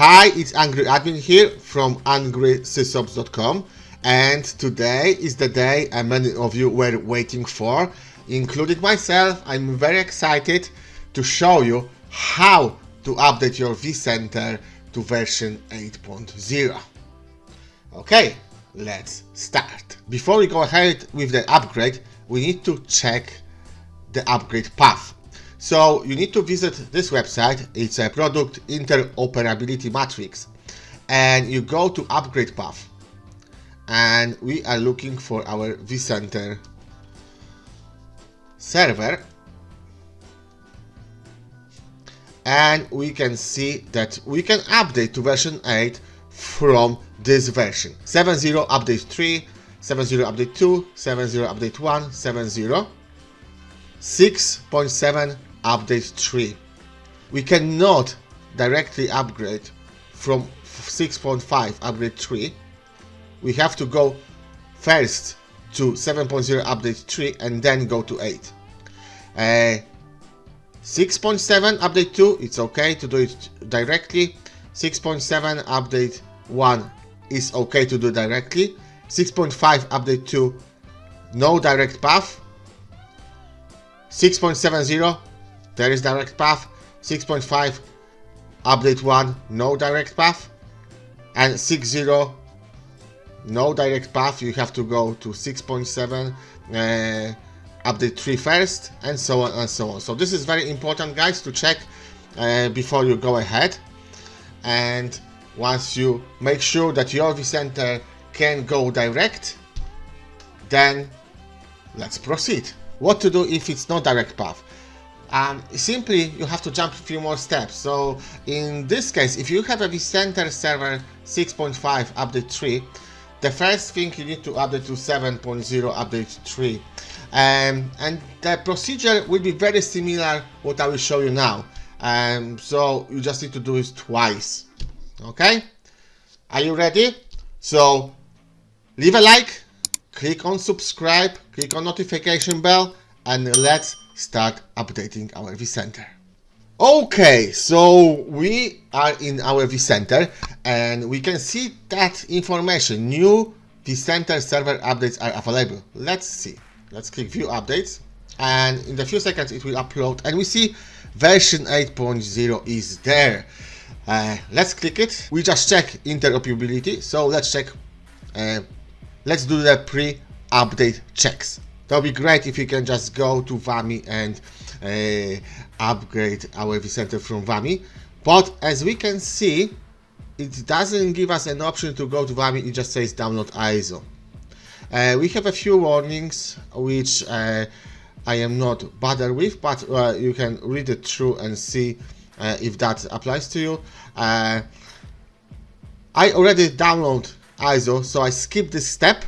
Hi, it's Angry Admin here from angrysysops.com, and today is the day many of you were waiting for, including myself. I'm very excited to show you how to update your vCenter to version 8.0. Okay, let's start. Before we go ahead with the upgrade, we need to check the upgrade path. So you need to visit this website. It's a product interoperability matrix, and you go to upgrade path, and we are looking for our vCenter server, and we can see that we can update to version 8 from this version: 7.0 update 3, 7.0 update 2, 7.0 update 1, 7.0, 6.7 update 3. We cannot directly upgrade from 6.5 upgrade 3. We have to go first to 7.0 update 3 and then go to 8. 6.7 update 2, it's okay to do it directly. 6.7 update 1 is okay to do directly. 6.5 update 2, no direct path. 6.70, there is direct path. 6.5 update 1, no direct path. And 6.0, no direct path. You have to go to 6.7 update 3 first, and so on and so on. So this is very important, guys, to check before you go ahead. And once you make sure that your vCenter can go direct, then let's proceed. What to do if it's not direct path? Simply, you have to jump a few more steps. So in this case, if you have a vCenter server 6.5 update 3, the first thing you need to update to 7.0 update 3. And the procedure will be very similar what I will show you now. So you just need to do it twice. Okay? Are you ready? So leave a like, click on subscribe, click on notification bell, and let's start updating our vCenter. Okay, so we are in our vCenter, and we can see that information. New vCenter server updates are available. Let's see. Let's click view updates, and in a few seconds it will upload, and we see version 8.0 is there. Let's click it. We just check interoperability, so let's check. Let's do the pre-update checks. That would be great if you can just go to VAMI and upgrade our vCenter from VAMI. But as we can see, it doesn't give us an option to go to VAMI. It just says download ISO. We have a few warnings which I am not bothered with, but you can read it through and see if that applies to you. I already download ISO, so I skip this step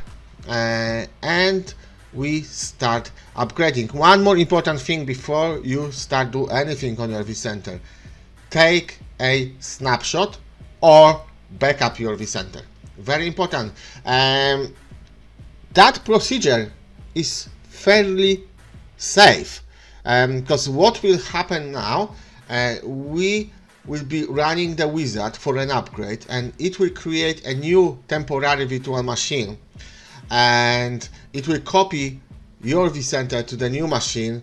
and we start upgrading. One more important thing before you start do anything on your vCenter: take a snapshot or backup your vCenter. Very important. That procedure is fairly safe, because what will happen now, we will be running the wizard for an upgrade, and it will create a new temporary virtual machine, and it will copy your vCenter to the new machine.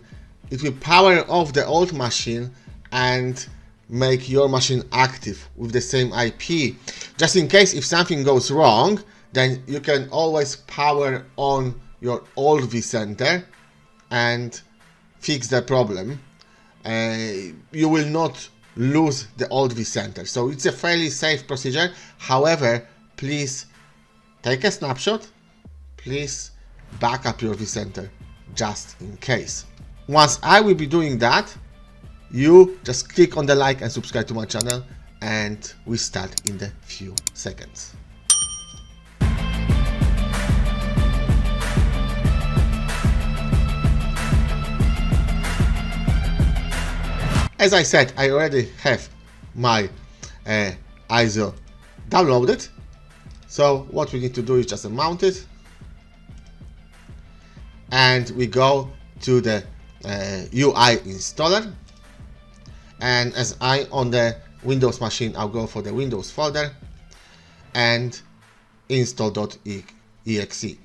It will power off the old machine and make your machine active with the same IP. Just in case if something goes wrong, then you can always power on your old vCenter and fix the problem. You will not lose the old vCenter. So it's a fairly safe procedure. However, please take a snapshot. Please back up your vCenter just in case. Once I will be doing that, you just click on the like and subscribe to my channel, and we start in the few seconds. As I said, I already have my ISO downloaded. So what we need to do is just mount it, and we go to the UI installer, and as I on the Windows machine, I'll go for the Windows folder and install.exe.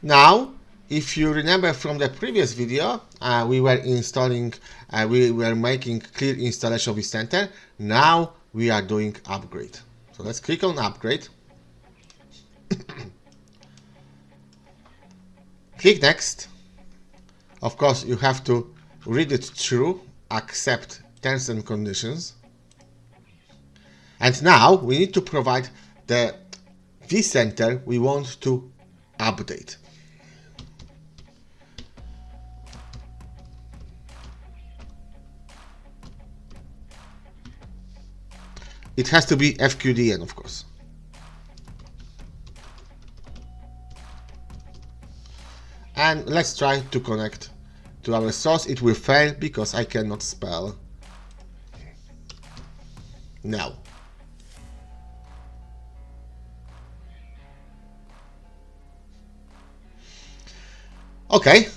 Now, if you remember from the previous video, we were making clear installation of vCenter. Now we are doing upgrade. So let's click on upgrade. Click next. Of course, you have to read it through, accept terms and conditions. And now we need to provide the vCenter we want to update. It has to be FQDN, of course. And let's try to connect to our source. It will fail because I cannot spell no. Okay,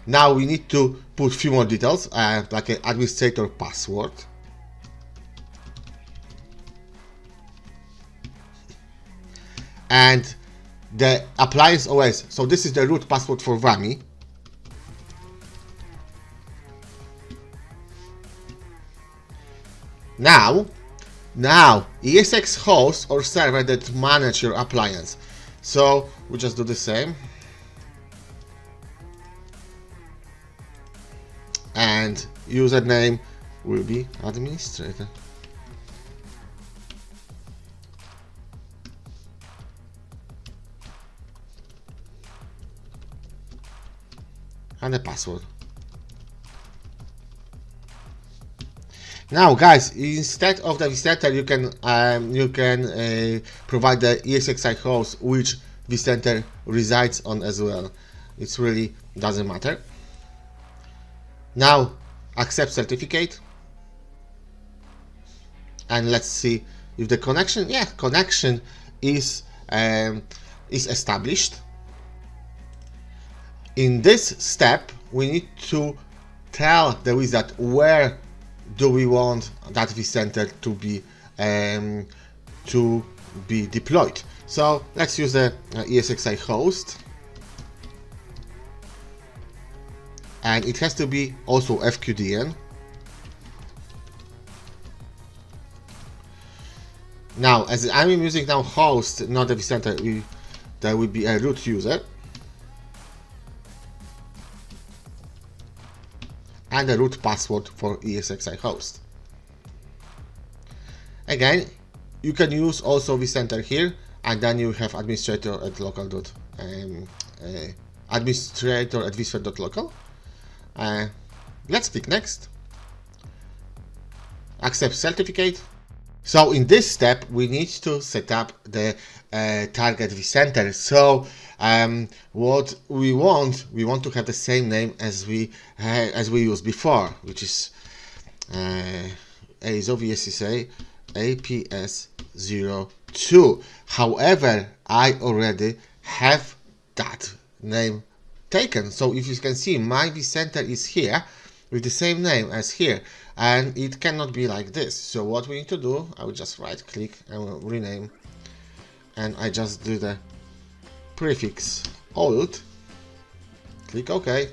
now we need to put few more details, like an administrator password. And the appliance OS. So this is the root password for VAMI. Now ESX host or server that manage your appliance. So we just do the same. And username will be administrator. And the password. Now, guys, instead of the vCenter, you can provide the ESXi host which vCenter resides on as well. It really doesn't matter. Now, accept certificate, and let's see if the connection. Yeah, connection is established. In this step, we need to tell the wizard where do we want that vCenter to be deployed. So let's use the ESXi host, and it has to be also FQDN. Now, as I'm using now host, not the vCenter, there will be a root user. And the root password for ESXi host. Again, you can use also vCenter here, and then you have administrator at local administrator at vSphere.local. Let's click next. Accept certificate. So in this step, we need to set up the target vCenter. So what we want to have the same name as we used before, which is ASO APS02. However, I already have that name taken. So if you can see, my vCenter is here with the same name as here, and it cannot be like this. So what we need to do, I will just right click and rename, and I just do the prefix old, click OK,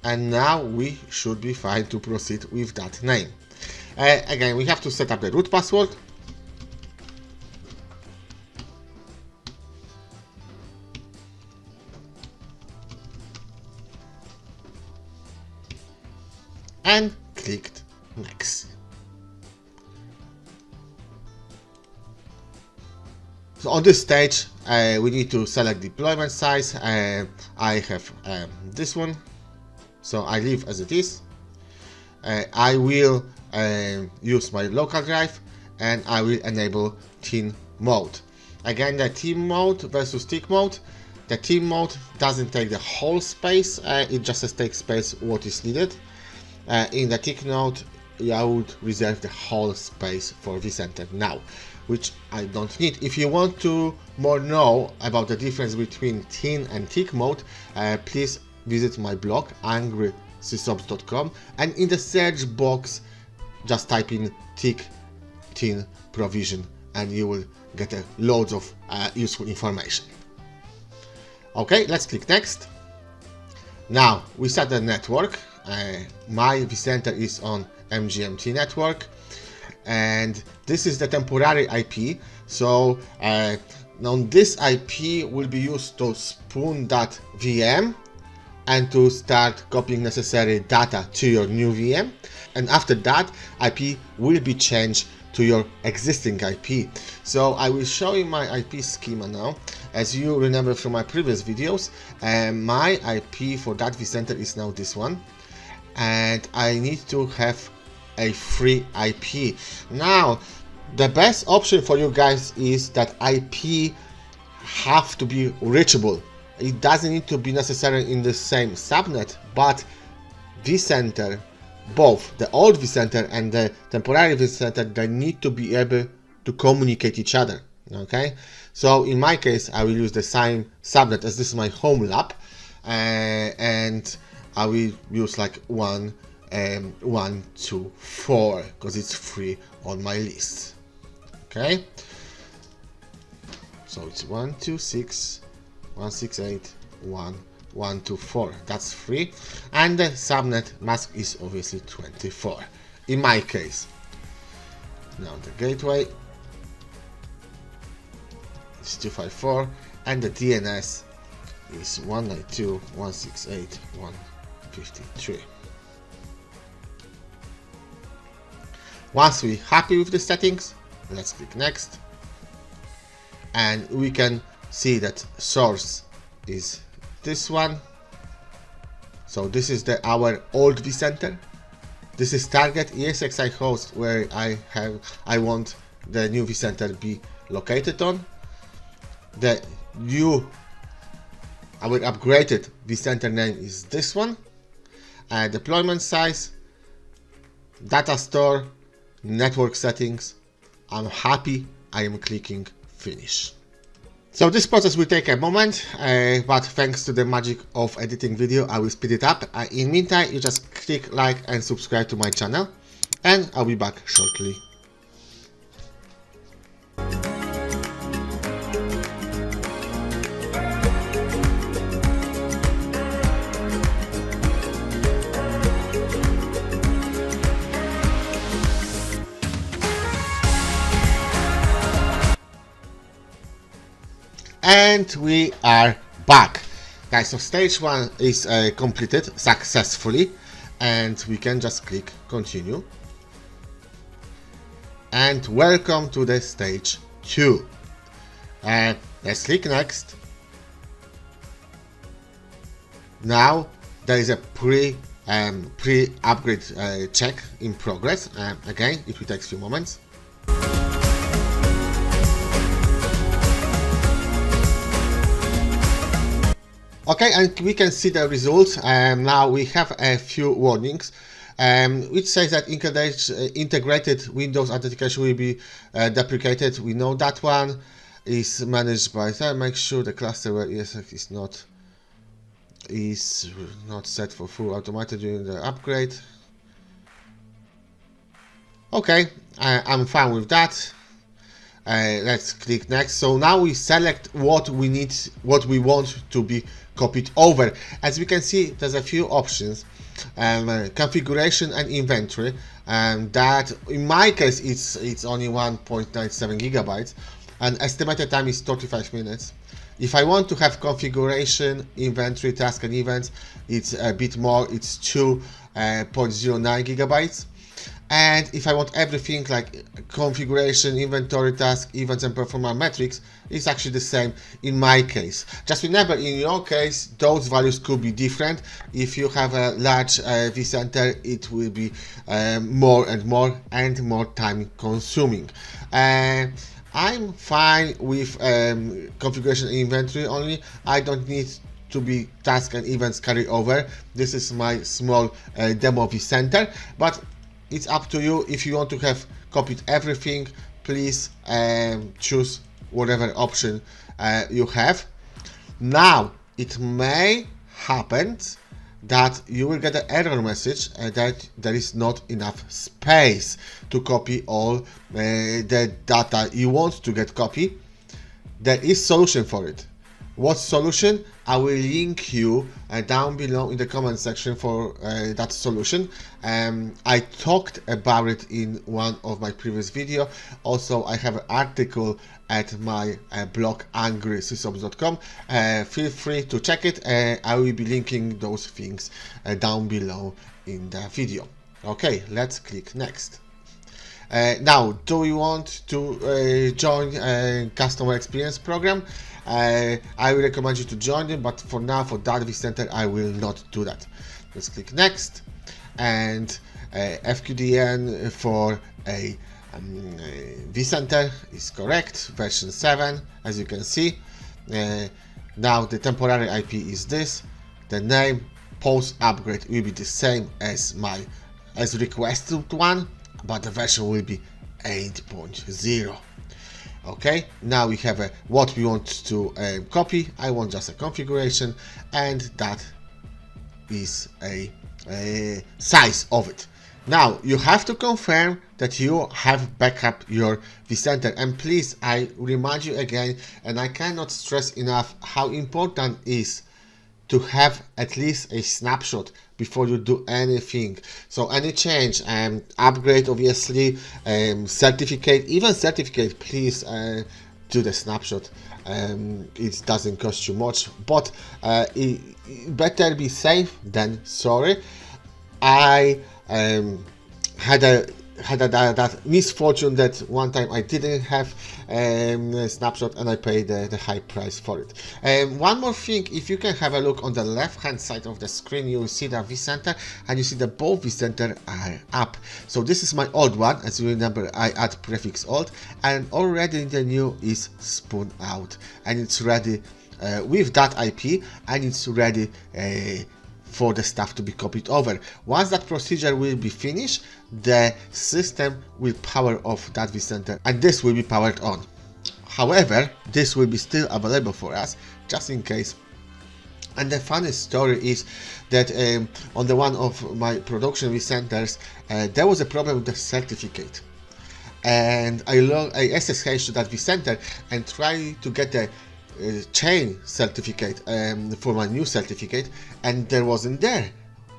and now we should be fine to proceed with that name. Again, we have to set up the root password. And clicked next. So on this stage, we need to select deployment size. I have this one, so I leave as it is. I will use my local drive, and I will enable team mode. Again, the team mode versus tick mode. The team mode doesn't take the whole space, it just takes space what is needed. In the tick mode, I would reserve the whole space for vCenter now, which I don't need. If you want to more know about the difference between team and tick mode, please visit my blog, Angry sysops.com, and in the search box just type in TIC provision and you will get loads of useful information. Okay, let's click next. Now we set the network. My vCenter is on MGMT network, and this is the temporary IP. So now this IP will be used to spoon that VM and to start copying necessary data to your new VM. And after that, IP will be changed to your existing IP. So I will show you my IP schema now. As you remember from my previous videos, my IP for that vCenter is now this one, and I need to have a free IP. Now, the best option for you guys is that IP have to be reachable. It doesn't need to be necessarily in the same subnet, but vCenter, both the old vCenter and the temporary vCenter, they need to be able to communicate each other. Okay, so in my case I will use the same subnet as this is my home lab, and I will use like 1, 1, 2, 4 because it's free on my list. Okay, so it's 1, 2, 6, 1, 6, 8, 1, 1, 2, 4. That's free, and the subnet mask is obviously 24 in my case. Now the gateway is 254, and the DNS is 192.168.153. Once we're happy with the settings, let's click next, and we can see that source is this one. So this is our old vCenter. This is target ESXi host where I want the new vCenter be located on. The new, our upgraded vCenter name is this one. Deployment size, data store, network settings. I'm happy. I am clicking finish. So this process will take a moment, but thanks to the magic of editing video, I will speed it up. In the meantime, you just click like and subscribe to my channel, and I'll be back shortly. And we are back, guys. So stage 1 is completed successfully, and we can just click continue. And welcome to the stage 2. Let's click next. Now there is a pre-upgrade check in progress. Again, it will take a few moments. Okay, and we can see the results. Now we have a few warnings, which says that integrated Windows authentication will be deprecated. We know that one is managed by. So make sure the cluster where ESX is not set for full automated during the upgrade. Okay, I'm fine with that. Let's click next. So now we select what we need, what we want to be copied over. As we can see, there's a few options, configuration and inventory, and that in my case it's only 1.97 gigabytes, and estimated time is 35 minutes. If I want to have configuration, inventory, task and events, it's a bit more, it's 2.09 gigabytes. And if I want everything like configuration, inventory, task, events and performance metrics, it's actually the same in my case. Just remember, in your case, those values could be different. If you have a large vCenter, it will be more and more time consuming. I'm fine with configuration and inventory only. I don't need to be task and events carry over. This is my small demo vCenter, but it's up to you. If you want to have copied everything, please choose whatever option you have. Now, it may happen that you will get an error message that there is not enough space to copy all the data you want to get copied. There is solution for it. What solution? I will link you down below in the comment section for that solution. I talked about it in one of my previous videos. Also, I have an article at my blog angrysysops.com. Feel free to check it. I will be linking those things down below in the video. Okay, let's click next. Now, do you want to join a customer experience program? I will recommend you to join it, but for now, for that vCenter, I will not do that. Let's click next, and FQDN for a vCenter is correct, version 7, as you can see. Now the temporary IP is this. The name post upgrade will be the same as requested one, but the version will be 8.0. Okay, now we have what we want to copy. I want just a configuration, and that is a size of it. Now you have to confirm that you have backup your vCenter, and please, I remind you again, and I cannot stress enough how important it is to have at least a snapshot before you do anything. So any change, upgrade, obviously, certificate, even certificate, please do the snapshot. It doesn't cost you much, but it better be safe than sorry. I had that misfortune that one time I didn't have a snapshot, and I paid the high price for it. One more thing, if you can have a look on the left hand side of the screen, you will see the vCenter, and you see that both vCenter are up. So this is my old one. As you remember, I add prefix old, and already the new is spun out, and it's ready with that IP, and it's ready for the stuff to be copied over. Once that procedure will be finished, the system will power off that vCenter, and this will be powered on. However, this will be still available for us, just in case. And the funny story is that on the one of my production vCenters, there was a problem with the certificate. And I SSH to that vCenter and tried to get the chain certificate for my new certificate, and there wasn't there.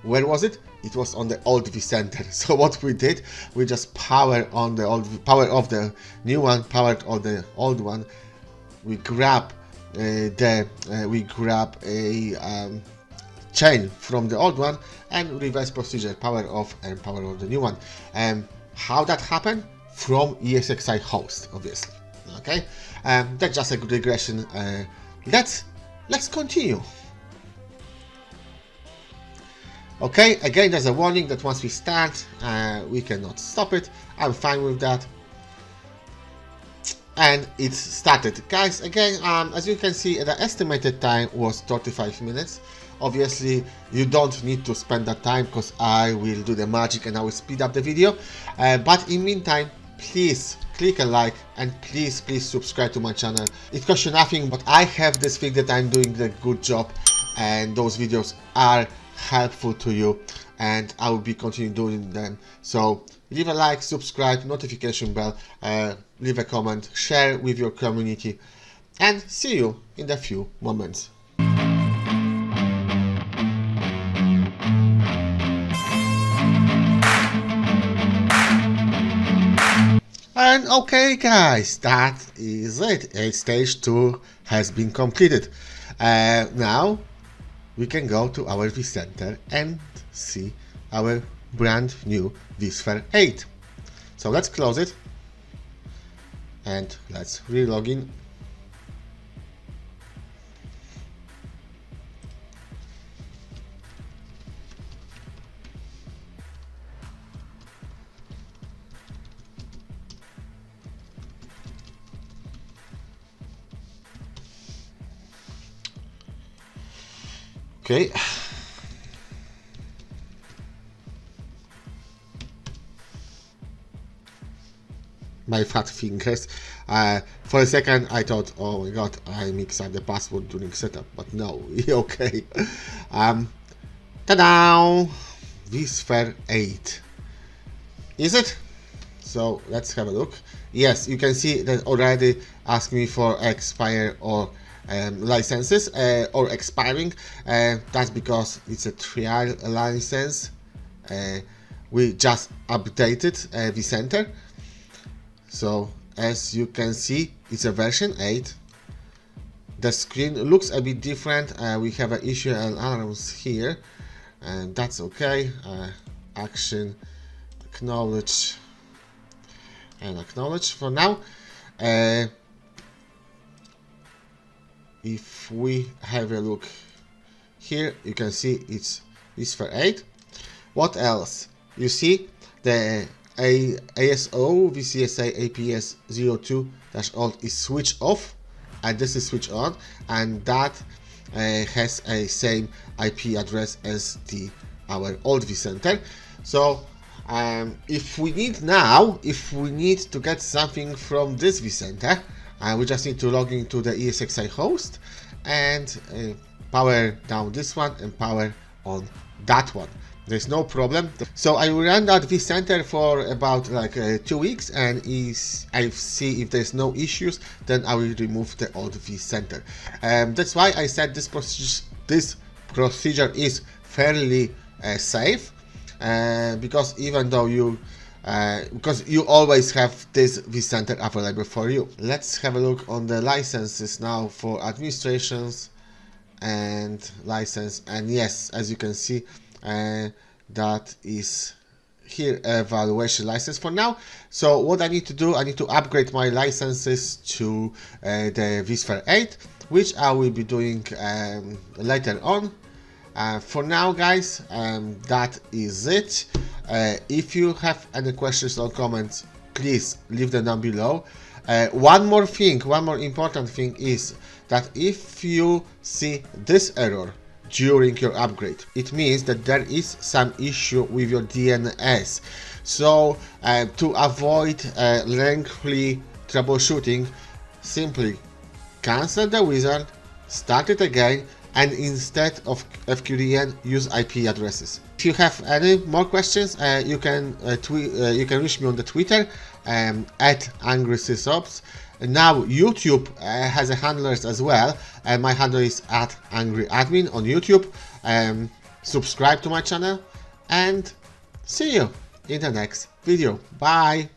Where was it? It was on the old vCenter. So what we did, we just power off the new one, powered on the old one. We grab a chain from the old one, and reverse procedure, power off and power on the new one. How that happened? From ESXi host, obviously. Okay, that's just a good regression. Let's continue. Okay, again, there's a warning that once we start, we cannot stop it. I'm fine with that. And it's started. Guys, again, as you can see, the estimated time was 35 minutes. Obviously, you don't need to spend that time, because I will do the magic and I will speed up the video. But in meantime, please click a like, and please subscribe to my channel. It costs you nothing, but I have this thing that I'm doing the good job, and those videos are helpful to you, and I will be continuing doing them. So leave a like, subscribe, notification bell, leave a comment, share with your community, and see you in a few moments. And okay, guys, that is it. Stage 2 has been completed. Now we can go to our vCenter and see our brand new vSphere 8. So let's close it and let's re-log in. Okay. My fat fingers. For a second I thought, oh my god, I mixed up the password during setup, but no, okay. Ta-da! vSphere 8. Is it? So let's have a look. Yes, you can see that already asked me for expire or licenses or expiring. That's because it's a trial license. We just updated vCenter. So as you can see, it's a version 8. The screen looks a bit different. We have an issue and alarms here, and that's okay. Action, acknowledge, and acknowledge for now. If we have a look here, you can see it's vSphere 8. What else? You see the ASO VCSA APS 02-alt is switched off, and this is switched on, and that has a same IP address as our old vCenter. So if we need to get something from this vCenter, we just need to log into the ESXi host and power down this one and power on that one. There's no problem. So I will run that vCenter for about like 2 weeks, and I see if there's no issues, then I will remove the old vCenter. That's why I said this procedure is fairly safe, because even though because you always have this vCenter available for you. Let's have a look on the licenses now for administrations and license, and yes, as you can see, that is here evaluation license for now. So what I need to do, I need to upgrade my licenses to the vSphere 8, which I will be doing later on. For now, guys, that is it. If you have any questions or comments, please leave them down below. One more important thing is that if you see this error during your upgrade, it means that there is some issue with your DNS. So to avoid lengthy troubleshooting, simply cancel the wizard, start it again, and instead of FQDN, use IP addresses. If you have any more questions, you can reach me on the Twitter at AngrySysOps. Now YouTube has a handlers as well, and my handle is at AngryAdmin on YouTube. Subscribe to my channel, and see you in the next video. Bye!